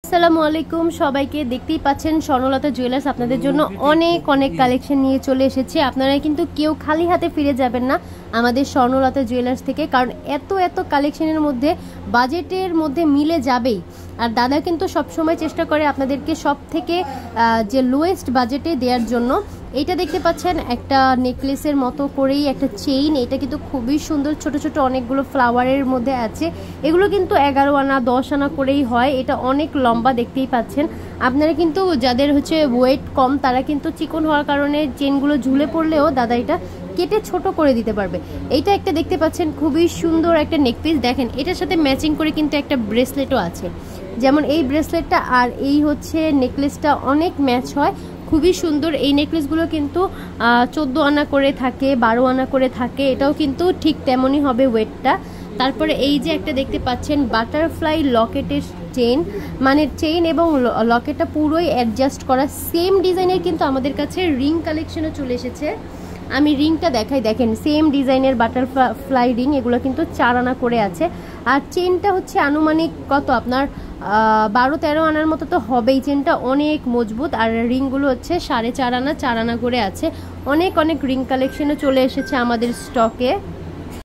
আসসালামু আলাইকুম সবাইকে। দেখতেই পাচ্ছেন স্বর্ণলতা জুয়েলার্স আপনাদের জন্য অনেক অনেক কালেকশন নিয়ে চলে এসেছে। আপনারা কিন্তু কেউ খালি হাতে ফিরে যাবেন না আমাদের স্বর্ণলতা জুয়েলার্স থেকে, কারণ এত এত কালেকশনের মধ্যে বাজেটের মধ্যে মিলে যাবেই। আর দাদা কিন্তু সবসময় চেষ্টা করে আপনাদেরকে সব থেকে যে লোয়েস্ট বাজেটে দেওয়ার জন্য। এইটা দেখতে পাচ্ছেন একটা নেকলেসের মতো করেই একটা চেইন, এটা কিন্তু খুবই সুন্দর, ছোট ছোট অনেকগুলো ফ্লাওয়ারের মধ্যে আছে। এগুলো কিন্তু 11 আনা 10 আনা করেই হয়। এটা অনেক লম্বা, দেখতেই পাচ্ছেন। আপনারা কিন্তু যাদের ওয়েট কম তারা কিন্তু চিকন হওয়ার কারণে চেনগুলো ঝুলে পড়লেও দাদা এটা কেটে ছোট করে দিতে পারবে। এইটা একটা দেখতে পাচ্ছেন খুবই সুন্দর একটা নেকপিস। দেখেন এটার সাথে ম্যাচিং করে কিন্তু একটা ব্রেসলেটও আছে, যেমন এই ব্রেসলেটটা আর এই নেকলেসটা অনেক ম্যাচ হয়, খুবই সুন্দর। এই নেকলেসগুলো কিন্তু 14 আনা করে থাকে, 12 আনা করে থাকে। এটাও কিন্তু ঠিক তেমনই হবে ওয়েটটা। তারপরে এই যে একটা দেখতে পাচ্ছেন বাটারফ্লাই লকেটের চেইন, মানে চেইন এবং লকেটটা পুরোই অ্যাডজাস্ট করা। সেম ডিজাইনের কিন্তু আমাদের কাছে রিং কালেকশনও চলে এসেছে। আমি রিংটা দেখাই, দেখেন সেম ডিজাইনের বাটারফ্লাই রিং, এগুলো কিন্তু 4 আনা করে আছে। আর চেনটা আনুমানিক কত আপনার 12-13 আনার মতো তো হবেই। চেনটা অনেক মজবুত। আর রিংগুলো 4.5 আনা 4 আনা করে আছে। অনেক অনেক রিং কালেকশনও চলে এসেছে আমাদের স্টকে।